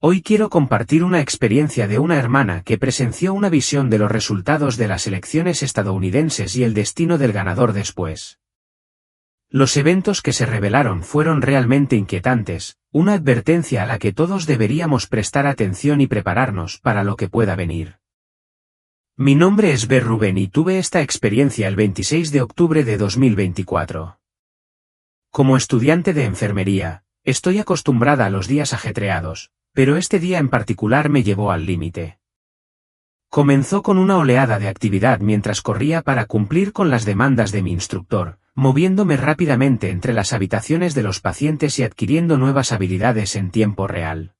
Hoy quiero compartir una experiencia de una hermana que presenció una visión de los resultados de las elecciones estadounidenses y el destino del ganador después. Los eventos que se revelaron fueron realmente inquietantes, una advertencia a la que todos deberíamos prestar atención y prepararnos para lo que pueda venir. Mi nombre es Beth Rubén y tuve esta experiencia el 26 de octubre de 2024. Como estudiante de enfermería, estoy acostumbrada a los días ajetreados, pero este día en particular me llevó al límite. Comenzó con una oleada de actividad mientras corría para cumplir con las demandas de mi instructor, moviéndome rápidamente entre las habitaciones de los pacientes y adquiriendo nuevas habilidades en tiempo real.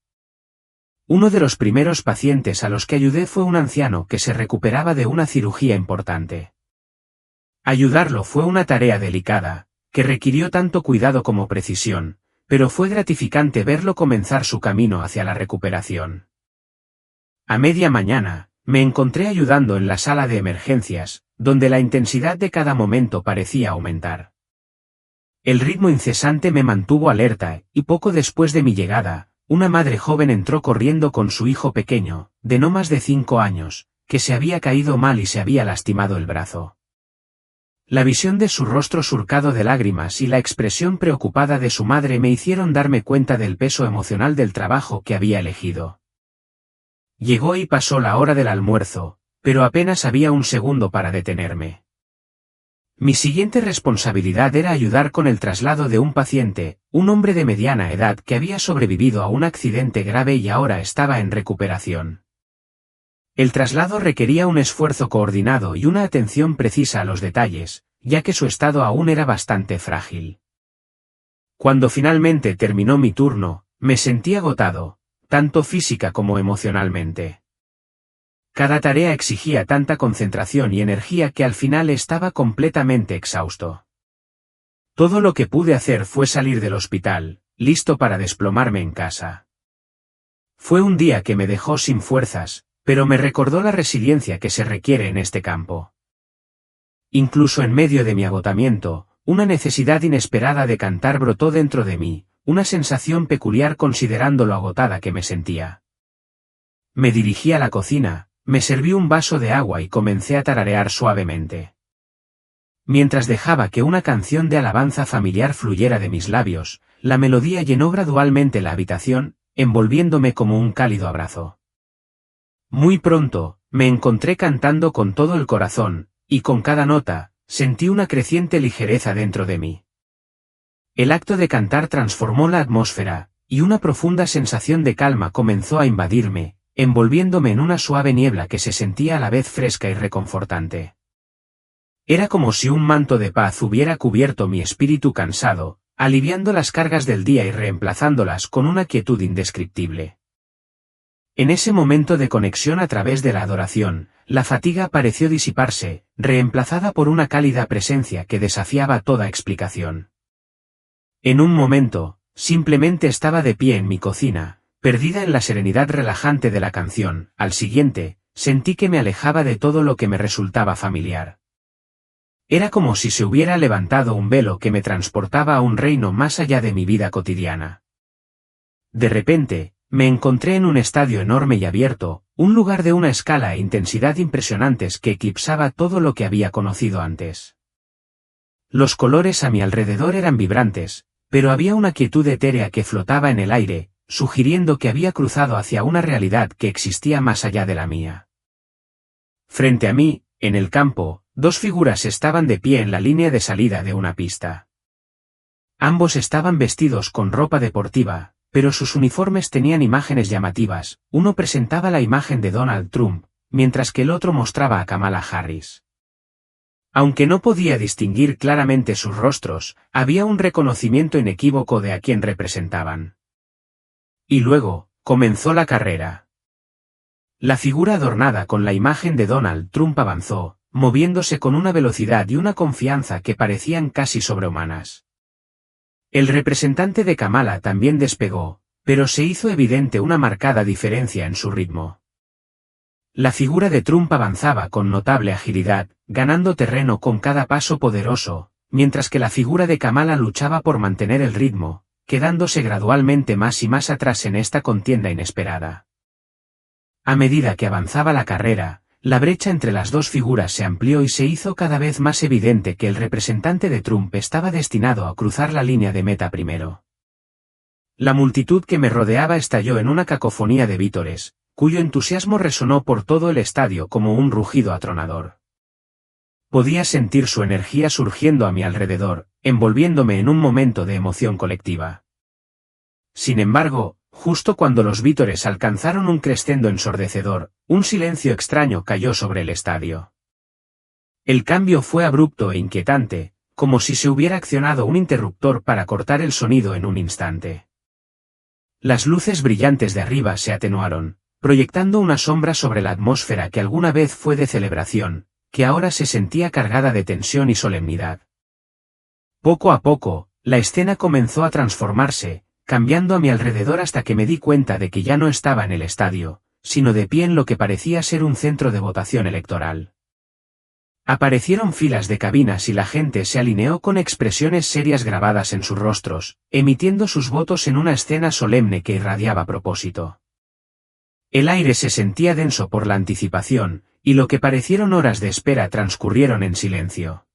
Uno de los primeros pacientes a los que ayudé fue un anciano que se recuperaba de una cirugía importante. Ayudarlo fue una tarea delicada, que requirió tanto cuidado como precisión, pero fue gratificante verlo comenzar su camino hacia la recuperación. A media mañana, me encontré ayudando en la sala de emergencias, donde la intensidad de cada momento parecía aumentar. El ritmo incesante me mantuvo alerta, y poco después de mi llegada, una madre joven entró corriendo con su hijo pequeño, de no más de 5 años, que se había caído mal y se había lastimado el brazo. La visión de su rostro surcado de lágrimas y la expresión preocupada de su madre me hicieron darme cuenta del peso emocional del trabajo que había elegido. Llegó y pasó la hora del almuerzo, pero apenas había un segundo para detenerme. Mi siguiente responsabilidad era ayudar con el traslado de un paciente, un hombre de mediana edad que había sobrevivido a un accidente grave y ahora estaba en recuperación. El traslado requería un esfuerzo coordinado y una atención precisa a los detalles, ya que su estado aún era bastante frágil. Cuando finalmente terminó mi turno, me sentí agotado, tanto física como emocionalmente. Cada tarea exigía tanta concentración y energía que al final estaba completamente exhausto. Todo lo que pude hacer fue salir del hospital, listo para desplomarme en casa. Fue un día que me dejó sin fuerzas, pero me recordó la resiliencia que se requiere en este campo. Incluso en medio de mi agotamiento, una necesidad inesperada de cantar brotó dentro de mí, una sensación peculiar considerando lo agotada que me sentía. Me dirigí a la cocina, me serví un vaso de agua y comencé a tararear suavemente. Mientras dejaba que una canción de alabanza familiar fluyera de mis labios, la melodía llenó gradualmente la habitación, envolviéndome como un cálido abrazo. Muy pronto, me encontré cantando con todo el corazón, y con cada nota, sentí una creciente ligereza dentro de mí. El acto de cantar transformó la atmósfera, y una profunda sensación de calma comenzó a invadirme, envolviéndome en una suave niebla que se sentía a la vez fresca y reconfortante. Era como si un manto de paz hubiera cubierto mi espíritu cansado, aliviando las cargas del día y reemplazándolas con una quietud indescriptible. En ese momento de conexión a través de la adoración, la fatiga pareció disiparse, reemplazada por una cálida presencia que desafiaba toda explicación. En un momento, simplemente estaba de pie en mi cocina, perdida en la serenidad relajante de la canción. Al siguiente, sentí que me alejaba de todo lo que me resultaba familiar. Era como si se hubiera levantado un velo que me transportaba a un reino más allá de mi vida cotidiana. De repente, me encontré en un estadio enorme y abierto, un lugar de una escala e intensidad impresionantes que eclipsaba todo lo que había conocido antes. Los colores a mi alrededor eran vibrantes, pero había una quietud etérea que flotaba en el aire, sugiriendo que había cruzado hacia una realidad que existía más allá de la mía. Frente a mí, en el campo, 2 figuras estaban de pie en la línea de salida de una pista. Ambos estaban vestidos con ropa deportiva, pero sus uniformes tenían imágenes llamativas. Uno presentaba la imagen de Donald Trump, mientras que el otro mostraba a Kamala Harris. Aunque no podía distinguir claramente sus rostros, había un reconocimiento inequívoco de a quién representaban. Y luego, comenzó la carrera. La figura adornada con la imagen de Donald Trump avanzó, moviéndose con una velocidad y una confianza que parecían casi sobrehumanas. El representante de Kamala también despegó, pero se hizo evidente una marcada diferencia en su ritmo. La figura de Trump avanzaba con notable agilidad, ganando terreno con cada paso poderoso, mientras que la figura de Kamala luchaba por mantener el ritmo, quedándose gradualmente más y más atrás en esta contienda inesperada. A medida que avanzaba la carrera, la brecha entre las dos figuras se amplió y se hizo cada vez más evidente que el representante de Trump estaba destinado a cruzar la línea de meta primero. La multitud que me rodeaba estalló en una cacofonía de vítores, cuyo entusiasmo resonó por todo el estadio como un rugido atronador. Podía sentir su energía surgiendo a mi alrededor, envolviéndome en un momento de emoción colectiva. Sin embargo, justo cuando los vítores alcanzaron un crescendo ensordecedor, un silencio extraño cayó sobre el estadio. El cambio fue abrupto e inquietante, como si se hubiera accionado un interruptor para cortar el sonido en un instante. Las luces brillantes de arriba se atenuaron, proyectando una sombra sobre la atmósfera que alguna vez fue de celebración, que ahora se sentía cargada de tensión y solemnidad. Poco a poco, la escena comenzó a transformarse, cambiando a mi alrededor hasta que me di cuenta de que ya no estaba en el estadio, sino de pie en lo que parecía ser un centro de votación electoral. Aparecieron filas de cabinas y la gente se alineó con expresiones serias grabadas en sus rostros, emitiendo sus votos en una escena solemne que irradiaba propósito. El aire se sentía denso por la anticipación, y lo que parecieron horas de espera transcurrieron en silencio.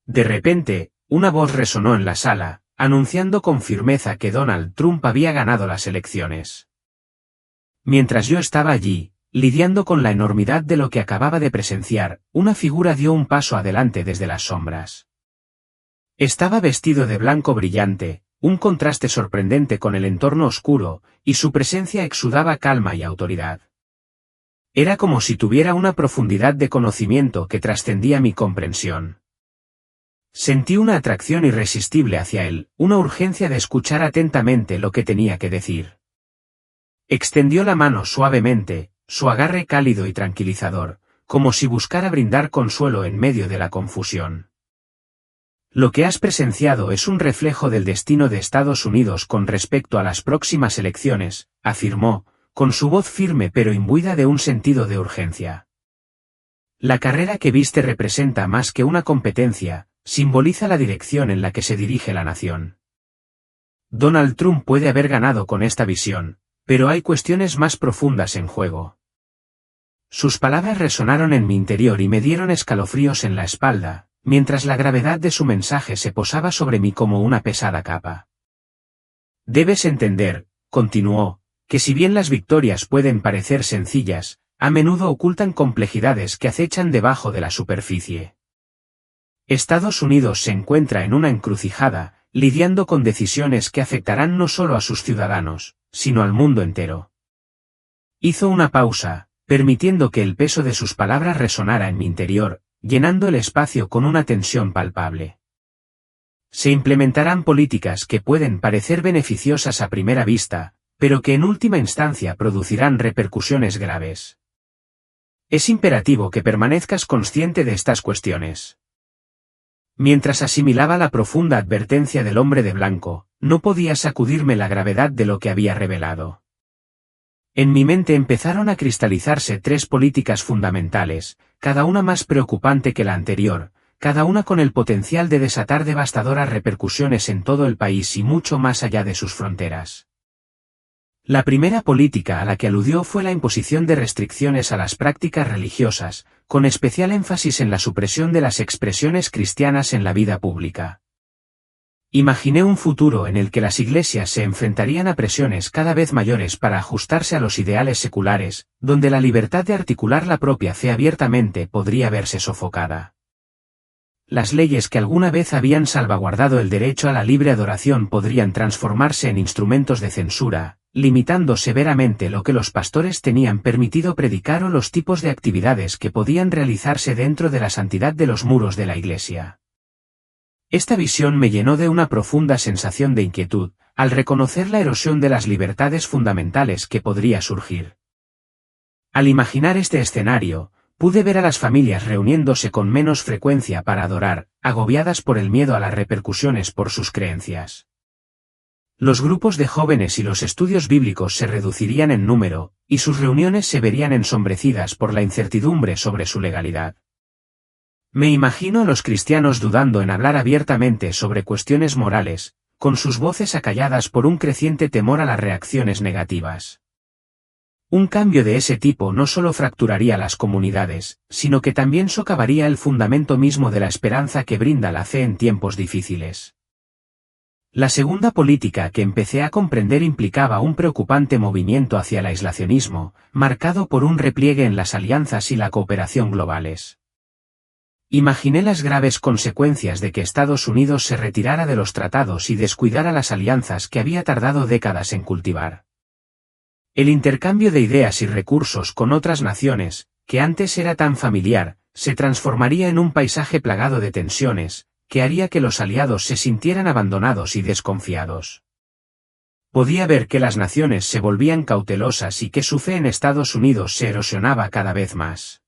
De repente, una voz resonó en la sala, anunciando con firmeza que Donald Trump había ganado las elecciones. Mientras yo estaba allí, lidiando con la enormidad de lo que acababa de presenciar, una figura dio un paso adelante desde las sombras. Estaba vestido de blanco brillante, un contraste sorprendente con el entorno oscuro, y su presencia exudaba calma y autoridad. Era como si tuviera una profundidad de conocimiento que trascendía mi comprensión. Sentí una atracción irresistible hacia él, una urgencia de escuchar atentamente lo que tenía que decir. Extendió la mano suavemente, su agarre cálido y tranquilizador, como si buscara brindar consuelo en medio de la confusión. Lo que has presenciado es un reflejo del destino de Estados Unidos con respecto a las próximas elecciones, afirmó, con su voz firme pero imbuida de un sentido de urgencia. La carrera que viste representa más que una competencia, simboliza la dirección en la que se dirige la nación. Donald Trump puede haber ganado con esta visión, pero hay cuestiones más profundas en juego. Sus palabras resonaron en mi interior y me dieron escalofríos en la espalda, mientras la gravedad de su mensaje se posaba sobre mí como una pesada capa. Debes entender, continuó, que si bien las victorias pueden parecer sencillas, a menudo ocultan complejidades que acechan debajo de la superficie. Estados Unidos se encuentra en una encrucijada, lidiando con decisiones que afectarán no solo a sus ciudadanos, sino al mundo entero. Hizo una pausa, permitiendo que el peso de sus palabras resonara en mi interior, llenando el espacio con una tensión palpable. Se implementarán políticas que pueden parecer beneficiosas a primera vista, pero que en última instancia producirán repercusiones graves. Es imperativo que permanezcas consciente de estas cuestiones. Mientras asimilaba la profunda advertencia del hombre de blanco, no podía sacudirme la gravedad de lo que había revelado. En mi mente empezaron a cristalizarse tres políticas fundamentales, cada una más preocupante que la anterior, cada una con el potencial de desatar devastadoras repercusiones en todo el país y mucho más allá de sus fronteras. La primera política a la que aludió fue la imposición de restricciones a las prácticas religiosas, con especial énfasis en la supresión de las expresiones cristianas en la vida pública. Imaginé un futuro en el que las iglesias se enfrentarían a presiones cada vez mayores para ajustarse a los ideales seculares, donde la libertad de articular la propia fe abiertamente podría verse sofocada. Las leyes que alguna vez habían salvaguardado el derecho a la libre adoración podrían transformarse en instrumentos de censura, limitando severamente lo que los pastores tenían permitido predicar o los tipos de actividades que podían realizarse dentro de la santidad de los muros de la iglesia. Esta visión me llenó de una profunda sensación de inquietud, al reconocer la erosión de las libertades fundamentales que podría surgir. Al imaginar este escenario, pude ver a las familias reuniéndose con menos frecuencia para adorar, agobiadas por el miedo a las repercusiones por sus creencias. Los grupos de jóvenes y los estudios bíblicos se reducirían en número, y sus reuniones se verían ensombrecidas por la incertidumbre sobre su legalidad. Me imagino a los cristianos dudando en hablar abiertamente sobre cuestiones morales, con sus voces acalladas por un creciente temor a las reacciones negativas. Un cambio de ese tipo no solo fracturaría las comunidades, sino que también socavaría el fundamento mismo de la esperanza que brinda la fe en tiempos difíciles. La segunda política que empecé a comprender implicaba un preocupante movimiento hacia el aislacionismo, marcado por un repliegue en las alianzas y la cooperación globales. Imaginé las graves consecuencias de que Estados Unidos se retirara de los tratados y descuidara las alianzas que había tardado décadas en cultivar. El intercambio de ideas y recursos con otras naciones, que antes era tan familiar, se transformaría en un paisaje plagado de tensiones, que haría que los aliados se sintieran abandonados y desconfiados. Podía ver que las naciones se volvían cautelosas y que su fe en Estados Unidos se erosionaba cada vez más.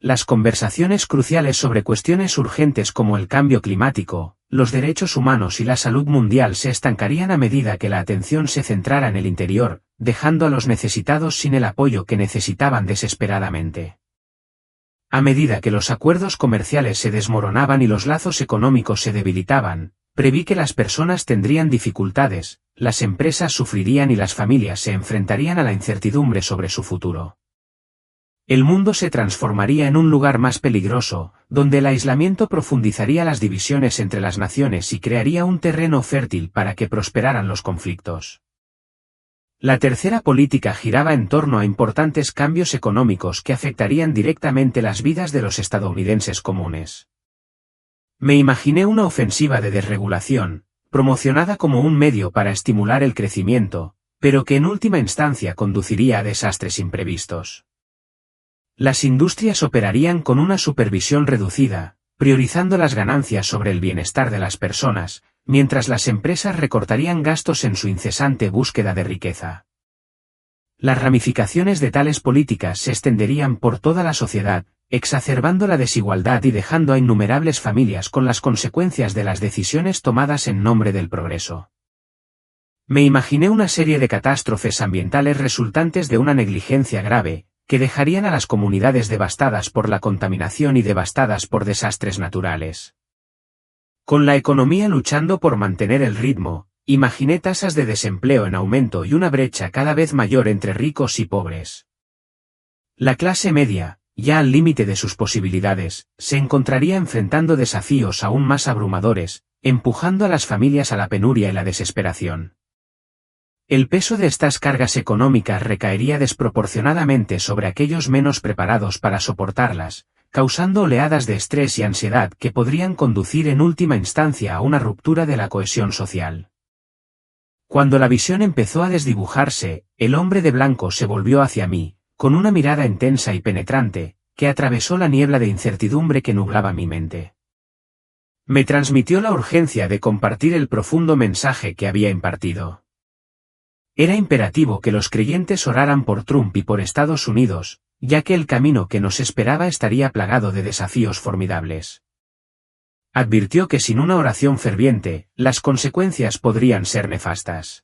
Las conversaciones cruciales sobre cuestiones urgentes como el cambio climático, los derechos humanos y la salud mundial se estancarían a medida que la atención se centrara en el interior, dejando a los necesitados sin el apoyo que necesitaban desesperadamente. A medida que los acuerdos comerciales se desmoronaban y los lazos económicos se debilitaban, preví que las personas tendrían dificultades, las empresas sufrirían y las familias se enfrentarían a la incertidumbre sobre su futuro. El mundo se transformaría en un lugar más peligroso, donde el aislamiento profundizaría las divisiones entre las naciones y crearía un terreno fértil para que prosperaran los conflictos. La tercera política giraba en torno a importantes cambios económicos que afectarían directamente las vidas de los estadounidenses comunes. Me imaginé una ofensiva de desregulación, promocionada como un medio para estimular el crecimiento, pero que en última instancia conduciría a desastres imprevistos. Las industrias operarían con una supervisión reducida, priorizando las ganancias sobre el bienestar de las personas, mientras las empresas recortarían gastos en su incesante búsqueda de riqueza. Las ramificaciones de tales políticas se extenderían por toda la sociedad, exacerbando la desigualdad y dejando a innumerables familias con las consecuencias de las decisiones tomadas en nombre del progreso. Me imaginé una serie de catástrofes ambientales resultantes de una negligencia grave, que dejarían a las comunidades devastadas por la contaminación y devastadas por desastres naturales. Con la economía luchando por mantener el ritmo, imaginé tasas de desempleo en aumento y una brecha cada vez mayor entre ricos y pobres. La clase media, ya al límite de sus posibilidades, se encontraría enfrentando desafíos aún más abrumadores, empujando a las familias a la penuria y la desesperación. El peso de estas cargas económicas recaería desproporcionadamente sobre aquellos menos preparados para soportarlas, causando oleadas de estrés y ansiedad que podrían conducir en última instancia a una ruptura de la cohesión social. Cuando la visión empezó a desdibujarse, el hombre de blanco se volvió hacia mí, con una mirada intensa y penetrante, que atravesó la niebla de incertidumbre que nublaba mi mente. Me transmitió la urgencia de compartir el profundo mensaje que había impartido. Era imperativo que los creyentes oraran por Trump y por Estados Unidos, ya que el camino que nos esperaba estaría plagado de desafíos formidables. Advirtió que sin una oración ferviente, las consecuencias podrían ser nefastas.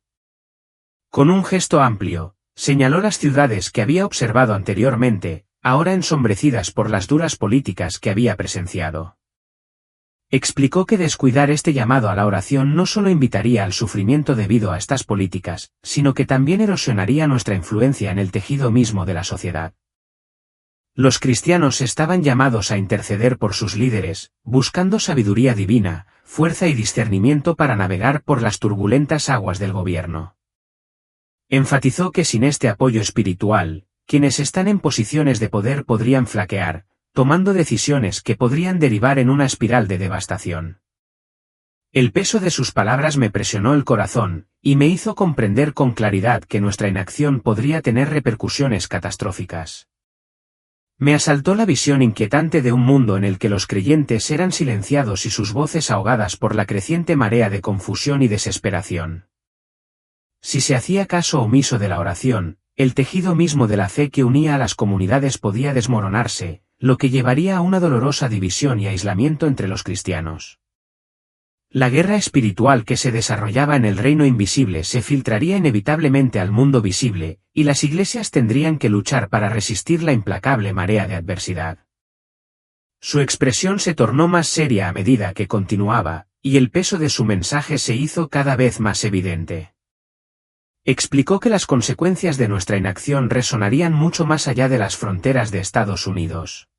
Con un gesto amplio, señaló las ciudades que había observado anteriormente, ahora ensombrecidas por las duras políticas que había presenciado. Explicó que descuidar este llamado a la oración no solo invitaría al sufrimiento debido a estas políticas, sino que también erosionaría nuestra influencia en el tejido mismo de la sociedad. Los cristianos estaban llamados a interceder por sus líderes, buscando sabiduría divina, fuerza y discernimiento para navegar por las turbulentas aguas del gobierno. Enfatizó que sin este apoyo espiritual, quienes están en posiciones de poder podrían flaquear, tomando decisiones que podrían derivar en una espiral de devastación. El peso de sus palabras me presionó el corazón, y me hizo comprender con claridad que nuestra inacción podría tener repercusiones catastróficas. Me asaltó la visión inquietante de un mundo en el que los creyentes eran silenciados y sus voces ahogadas por la creciente marea de confusión y desesperación. Si se hacía caso omiso de la oración, el tejido mismo de la fe que unía a las comunidades podía desmoronarse, lo que llevaría a una dolorosa división y aislamiento entre los cristianos. La guerra espiritual que se desarrollaba en el reino invisible se filtraría inevitablemente al mundo visible, y las iglesias tendrían que luchar para resistir la implacable marea de adversidad. Su expresión se tornó más seria a medida que continuaba, y el peso de su mensaje se hizo cada vez más evidente. Explicó que las consecuencias de nuestra inacción resonarían mucho más allá de las fronteras de Estados Unidos.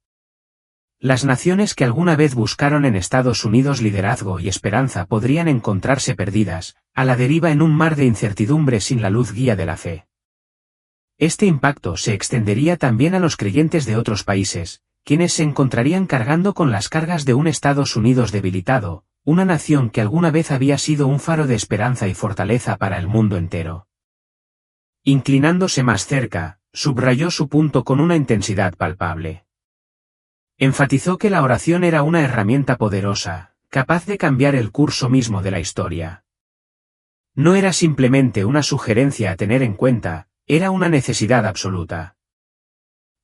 Las naciones que alguna vez buscaron en Estados Unidos liderazgo y esperanza podrían encontrarse perdidas, a la deriva en un mar de incertidumbre sin la luz guía de la fe. Este impacto se extendería también a los creyentes de otros países, quienes se encontrarían cargando con las cargas de un Estados Unidos debilitado, una nación que alguna vez había sido un faro de esperanza y fortaleza para el mundo entero. Inclinándose más cerca, subrayó su punto con una intensidad palpable. Enfatizó que la oración era una herramienta poderosa, capaz de cambiar el curso mismo de la historia. No era simplemente una sugerencia a tener en cuenta, era una necesidad absoluta.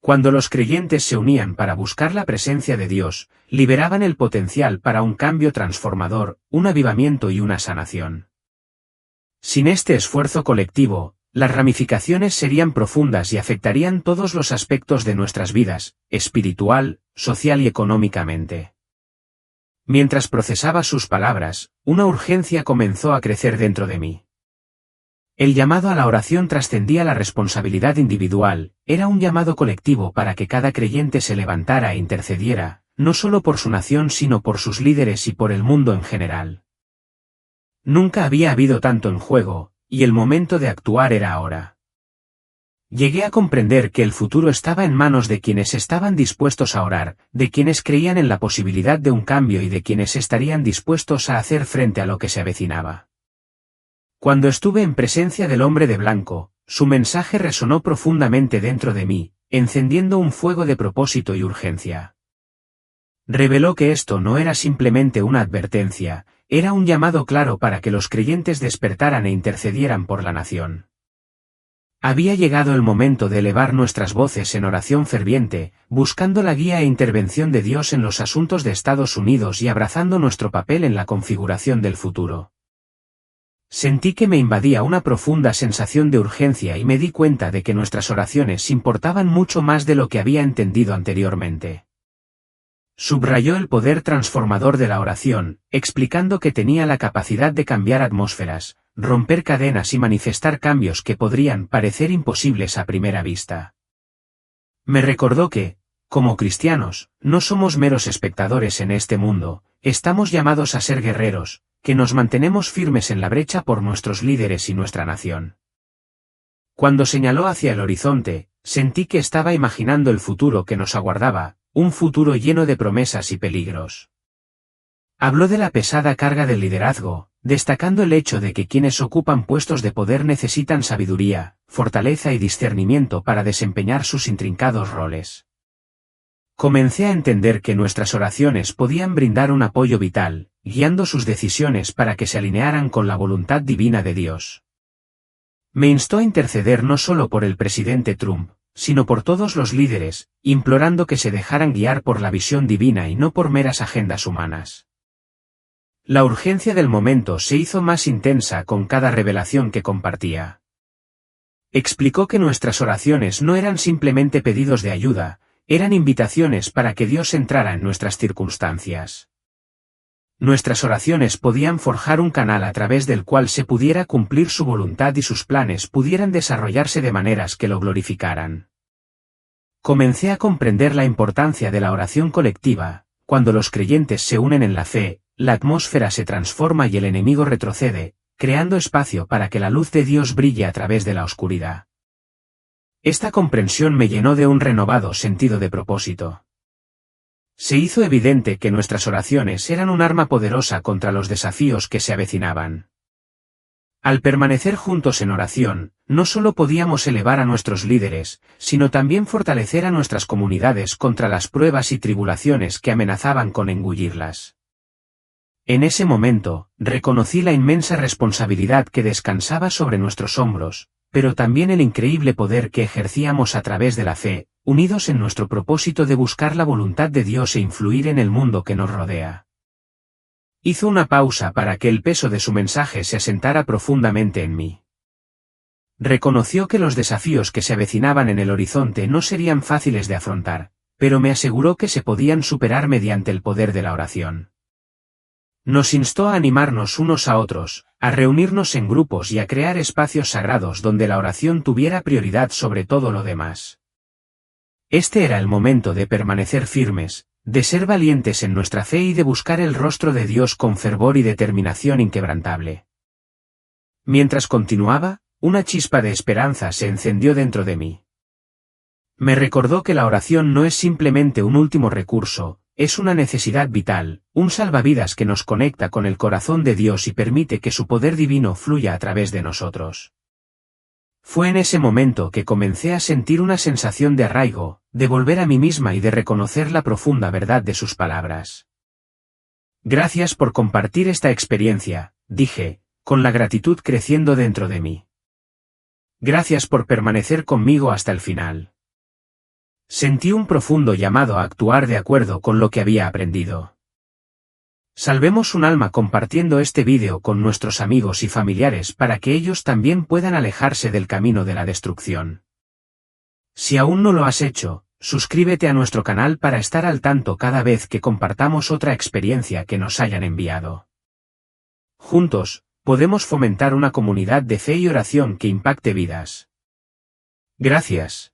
Cuando los creyentes se unían para buscar la presencia de Dios, liberaban el potencial para un cambio transformador, un avivamiento y una sanación. Sin este esfuerzo colectivo, las ramificaciones serían profundas y afectarían todos los aspectos de nuestras vidas, espiritual, social y económicamente. Mientras procesaba sus palabras, una urgencia comenzó a crecer dentro de mí. El llamado a la oración trascendía la responsabilidad individual, era un llamado colectivo para que cada creyente se levantara e intercediera, no solo por su nación sino por sus líderes y por el mundo en general. Nunca había habido tanto en juego, y el momento de actuar era ahora. Llegué a comprender que el futuro estaba en manos de quienes estaban dispuestos a orar, de quienes creían en la posibilidad de un cambio y de quienes estarían dispuestos a hacer frente a lo que se avecinaba. Cuando estuve en presencia del hombre de blanco, su mensaje resonó profundamente dentro de mí, encendiendo un fuego de propósito y urgencia. Reveló que esto no era simplemente una advertencia, era un llamado claro para que los creyentes despertaran e intercedieran por la nación. Había llegado el momento de elevar nuestras voces en oración ferviente, buscando la guía e intervención de Dios en los asuntos de Estados Unidos y abrazando nuestro papel en la configuración del futuro. Sentí que me invadía una profunda sensación de urgencia y me di cuenta de que nuestras oraciones importaban mucho más de lo que había entendido anteriormente. Subrayó el poder transformador de la oración, explicando que tenía la capacidad de cambiar atmósferas, romper cadenas y manifestar cambios que podrían parecer imposibles a primera vista. Me recordó que, como cristianos, no somos meros espectadores en este mundo, estamos llamados a ser guerreros, que nos mantenemos firmes en la brecha por nuestros líderes y nuestra nación. Cuando señaló hacia el horizonte, sentí que estaba imaginando el futuro que nos aguardaba, un futuro lleno de promesas y peligros. Habló de la pesada carga del liderazgo, destacando el hecho de que quienes ocupan puestos de poder necesitan sabiduría, fortaleza y discernimiento para desempeñar sus intrincados roles. Comencé a entender que nuestras oraciones podían brindar un apoyo vital, guiando sus decisiones para que se alinearan con la voluntad divina de Dios. Me instó a interceder no solo por el presidente Trump, sino por todos los líderes, implorando que se dejaran guiar por la visión divina y no por meras agendas humanas. La urgencia del momento se hizo más intensa con cada revelación que compartía. Explicó que nuestras oraciones no eran simplemente pedidos de ayuda, eran invitaciones para que Dios entrara en nuestras circunstancias. Nuestras oraciones podían forjar un canal a través del cual se pudiera cumplir su voluntad y sus planes pudieran desarrollarse de maneras que lo glorificaran. Comencé a comprender la importancia de la oración colectiva. Cuando los creyentes se unen en la fe, la atmósfera se transforma y el enemigo retrocede, creando espacio para que la luz de Dios brille a través de la oscuridad. Esta comprensión me llenó de un renovado sentido de propósito. Se hizo evidente que nuestras oraciones eran un arma poderosa contra los desafíos que se avecinaban. Al permanecer juntos en oración, no solo podíamos elevar a nuestros líderes, sino también fortalecer a nuestras comunidades contra las pruebas y tribulaciones que amenazaban con engullirlas. En ese momento, reconocí la inmensa responsabilidad que descansaba sobre nuestros hombros, pero también el increíble poder que ejercíamos a través de la fe, unidos en nuestro propósito de buscar la voluntad de Dios e influir en el mundo que nos rodea. Hizo una pausa para que el peso de su mensaje se asentara profundamente en mí. Reconoció que los desafíos que se avecinaban en el horizonte no serían fáciles de afrontar, pero me aseguró que se podían superar mediante el poder de la oración. Nos instó a animarnos unos a otros, a reunirnos en grupos y a crear espacios sagrados donde la oración tuviera prioridad sobre todo lo demás. Este era el momento de permanecer firmes, de ser valientes en nuestra fe y de buscar el rostro de Dios con fervor y determinación inquebrantable. Mientras continuaba, una chispa de esperanza se encendió dentro de mí. Me recordó que la oración no es simplemente un último recurso, es una necesidad vital, un salvavidas que nos conecta con el corazón de Dios y permite que su poder divino fluya a través de nosotros. Fue en ese momento que comencé a sentir una sensación de arraigo, de volver a mí misma y de reconocer la profunda verdad de sus palabras. Gracias por compartir esta experiencia, dije, con la gratitud creciendo dentro de mí. Gracias por permanecer conmigo hasta el final. Sentí un profundo llamado a actuar de acuerdo con lo que había aprendido. Salvemos un alma compartiendo este vídeo con nuestros amigos y familiares para que ellos también puedan alejarse del camino de la destrucción. Si aún no lo has hecho, suscríbete a nuestro canal para estar al tanto cada vez que compartamos otra experiencia que nos hayan enviado. Juntos, podemos fomentar una comunidad de fe y oración que impacte vidas. Gracias.